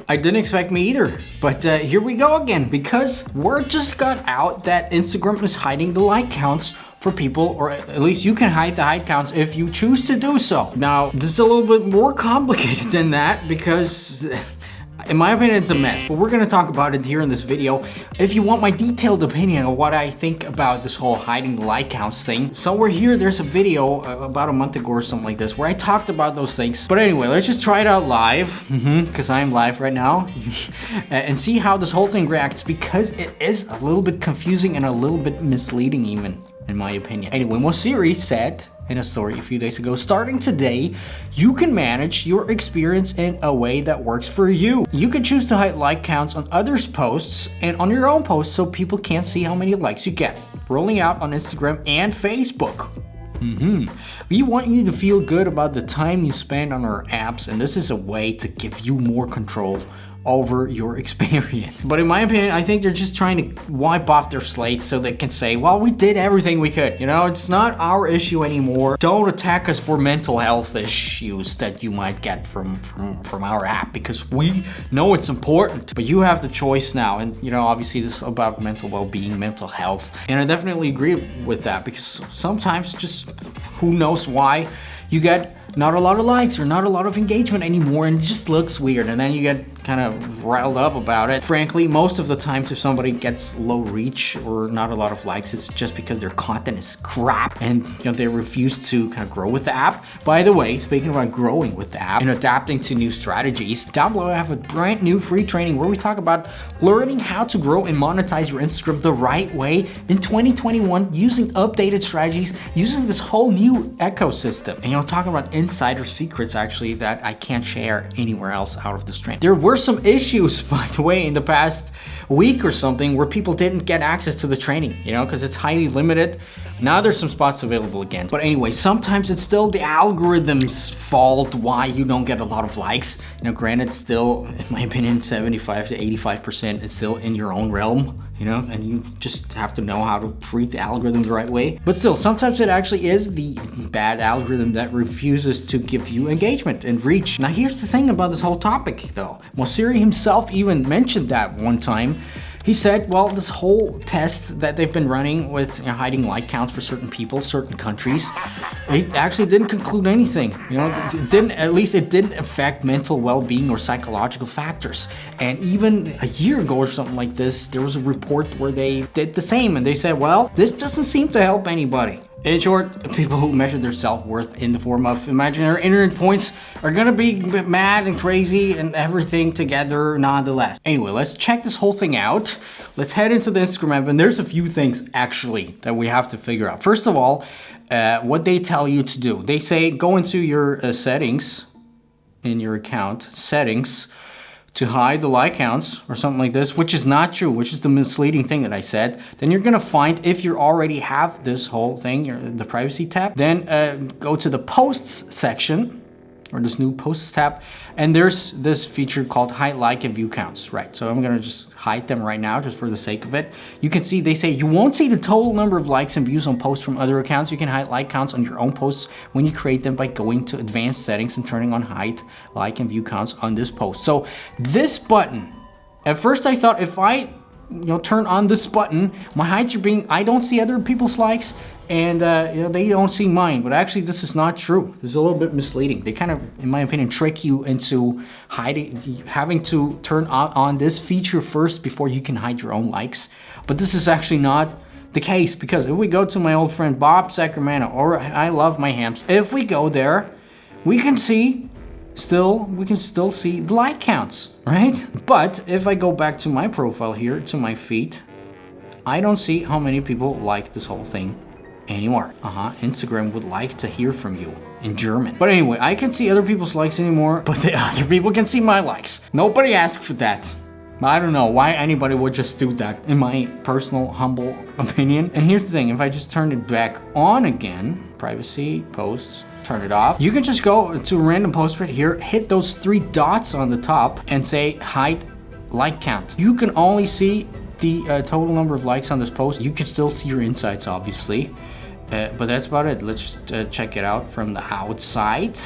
I didn't expect me either, but here we go again, because word just got out that Instagram is hiding the like counts for people, or at least you can hide the hide counts if you choose to do so. Now, this is a little bit more complicated than that, because in my opinion, it's a mess, but we're gonna talk about it here in this video. If you want my detailed opinion on what I think about this whole hiding like counts thing, somewhere here there's a video about a month ago or something like this where I talked about those things. But anyway, let's just try it out live, because I am live right now, and see how this whole thing reacts, because it is a little bit confusing and a little bit misleading even, in my opinion. Anyway, what Siri said in a story a few days ago, starting today, you can manage your experience in a way that works for you. You can choose to hide like counts on others' posts and on your own posts so people can't see how many likes you get. Rolling out on Instagram and Facebook. We want you to feel good about the time you spend on our apps, and this is a way to give you more control over your experience. But in my opinion, I think they're just trying to wipe off their slates so they can say, well, we did everything we could. You know, it's not our issue anymore. Don't attack us for mental health issues that you might get from our app, because we know it's important, but you have the choice now. And you know, obviously this is about mental well-being, mental health. And I definitely agree with that, because sometimes just who knows why you get not a lot of likes or not a lot of engagement anymore, and it just looks weird, and then you get kind of riled up about it. Frankly, most of the times if somebody gets low reach or not a lot of likes, it's just because their content is crap and you know, they refuse to kind of grow with the app. By the way, speaking about growing with the app and adapting to new strategies, down below I have a brand new free training where we talk about learning how to grow and monetize your Instagram the right way in 2021 using updated strategies, using this whole new ecosystem. And you know, talking about insider secrets actually that I can't share anywhere else out of this training. There were some issues, by the way, in the past week or something where people didn't get access to the training, you know, because it's highly limited. Now there's some spots available again. But anyway, sometimes it's still the algorithm's fault why you don't get a lot of likes. You know, granted, still, in my opinion, 75 to 85% is still in your own realm, you know, and you just have to know how to treat the algorithm the right way. But still, sometimes it actually is the bad algorithm that refuses to give you engagement and reach. Now, here's the thing about this whole topic, though. Well, Siri himself even mentioned that one time. He said, well, this whole test that they've been running with, you know, hiding like counts for certain people, certain countries, it actually didn't conclude anything. You know, it didn't affect mental well-being or psychological factors. And even a year ago or something like this, there was a report where they did the same, and they said, well, this doesn't seem to help anybody. In short, people who measure their self-worth in the form of imaginary internet points are gonna be mad and crazy and everything together nonetheless. Anyway, let's check this whole thing out. Let's head into the Instagram app, and there's a few things actually that we have to figure out. First of all, what they tell you to do. They say go into your settings in your account, settings, to hide the like counts or something like this, which is not true, which is the misleading thing that I said. Then you're gonna find, if you already have this whole thing, the privacy tab, then go to the posts section, or this new posts tab, and there's this feature called hide like and view counts, right? So I'm gonna just hide them right now just for the sake of it. You can see, they say you won't see the total number of likes and views on posts from other accounts. You can hide like counts on your own posts when you create them by going to advanced settings and turning on hide like and view counts on this post. So this button, at first I thought if I turn on this button, my hides are being, I don't see other people's likes, and they don't see mine. But actually, this is not true. This is a little bit misleading. They kind of, in my opinion, trick you into hiding, having to turn on this feature first before you can hide your own likes. But this is actually not the case, because if we go to my old friend Bob Sacramento, or I love my hams, if we go there, we can still see the like counts, right? But if I go back to my profile here, to my feed, I don't see how many people like this whole thing anymore. Instagram would like to hear from you in German. But anyway, I can see other people's likes anymore, but the other people can see my likes. Nobody asked for that. I don't know why anybody would just do that, in my personal, humble opinion. And here's the thing, if I just turn it back on again, privacy, posts, turn it off, you can just go to a random post right here, hit those 3 dots on the top and say hide like count. You can only see the total number of likes on this post. You can still see your insights, obviously, but that's about it. Let's just check it out from the outside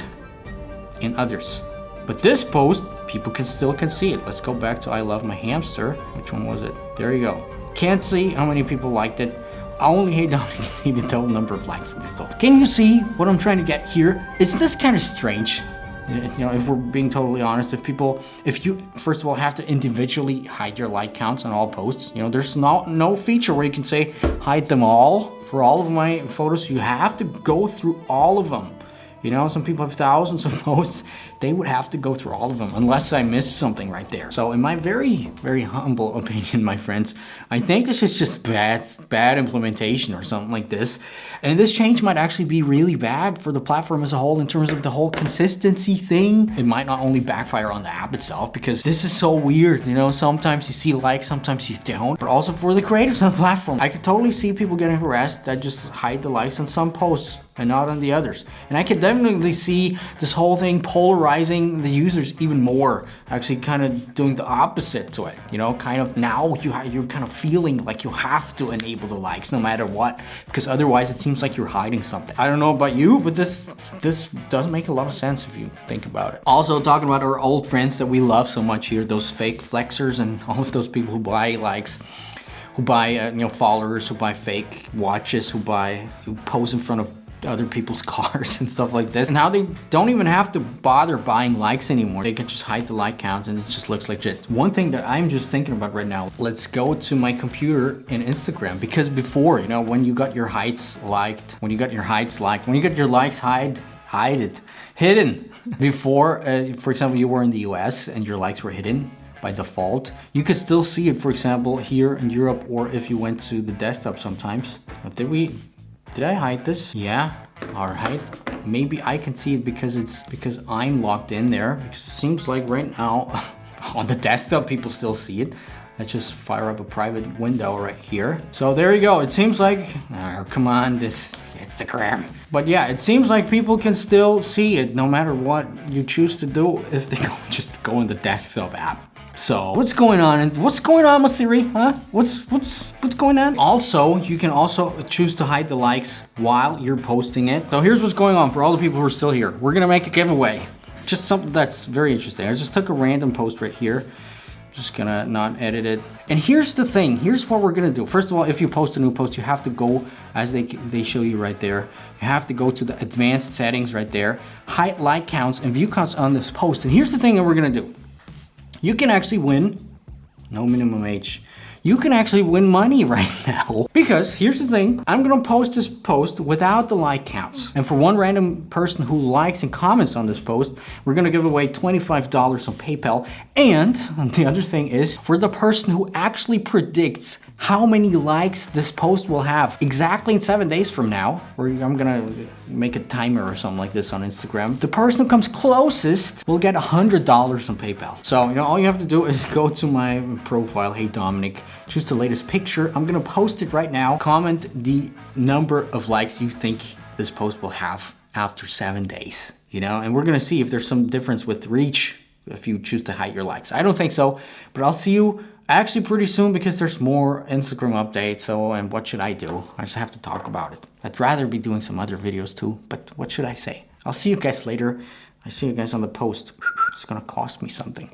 in others. But this post people can still see it. Let's go back to I love my hamster. Which one was it? There you go. Can't see how many people liked it. Only heyDominik can see the total number of likes in this post. Can you see what I'm trying to get here? Is this kind of strange? You know, if we're being totally honest, if you first of all have to individually hide your like counts on all posts, you know, there's no feature where you can say hide them all for all of my photos. You have to go through all of them. You know, some people have thousands of posts. They would have to go through all of them unless I missed something right there. So in my very, very humble opinion, my friends, I think this is just bad implementation or something like this. And this change might actually be really bad for the platform as a whole in terms of the whole consistency thing. It might not only backfire on the app itself, because this is so weird. You know, sometimes you see likes, sometimes you don't. But also for the creators on the platform. I could totally see people getting harassed that just hide the likes on some posts and not on the others. And I could definitely see this whole thing polarizing the users even more, actually kind of doing the opposite to it. You know, kind of now you're kind of feeling like you have to enable the likes no matter what, because otherwise it seems like you're hiding something. I don't know about you, but this doesn't make a lot of sense if you think about it. Also, talking about our old friends that we love so much here, those fake flexers and all of those people who buy likes, who buy you know, followers, who buy fake watches, who pose in front of other people's cars and stuff like this, and how they don't even have to bother buying likes anymore. They can just hide the like counts and it just looks legit. One thing that I'm just thinking about right now, let's go to my computer and Instagram, because before, you know, when you got your heights liked, when you got your likes hidden before, for example, you were in the US and your likes were hidden by default, you could still see it, for example, here in Europe, or if you went to the desktop sometimes. Did I hide this? Yeah, all right. Maybe I can see it because I'm logged in there, because it seems like right now on the desktop people still see it. Let's just fire up a private window right here. So there you go. It seems like, oh, come on, this Instagram. But yeah, it seems like people can still see it no matter what you choose to do if they just go in the desktop app. So what's going on? What's going on, Masiri? Huh? What's going on? Also, you can also choose to hide the likes while you're posting it. So here's what's going on for all the people who are still here. We're gonna make a giveaway. Just something that's very interesting. I just took a random post right here. Just gonna not edit it. And here's the thing. Here's what we're gonna do. First of all, if you post a new post, you have to go, as they show you right there, you have to go to the advanced settings right there, hide like counts and view counts on this post. And here's the thing that we're gonna do. You can actually win, no minimum age. You can actually win money right now. Because here's the thing, I'm gonna post this post without the like counts. And for one random person who likes and comments on this post, we're gonna give away $25 on PayPal. And the other thing is, for the person who actually predicts how many likes this post will have exactly in 7 days from now, or I'm gonna make a timer or something like this on Instagram, the person who comes closest will get $100 on PayPal. So, you know, all you have to do is go to my profile, heyDominik, choose the latest picture. I'm gonna post it right now. Comment the number of likes you think this post will have after 7 days, you know, and we're gonna see if there's some difference with reach if you choose to hide your likes. I don't think so, but I'll see you actually pretty soon, because there's more Instagram updates. So, and what should I do? I just have to talk about it. I'd rather be doing some other videos too, but what should I say? I'll see you guys later. I see you guys on the post. It's gonna cost me something.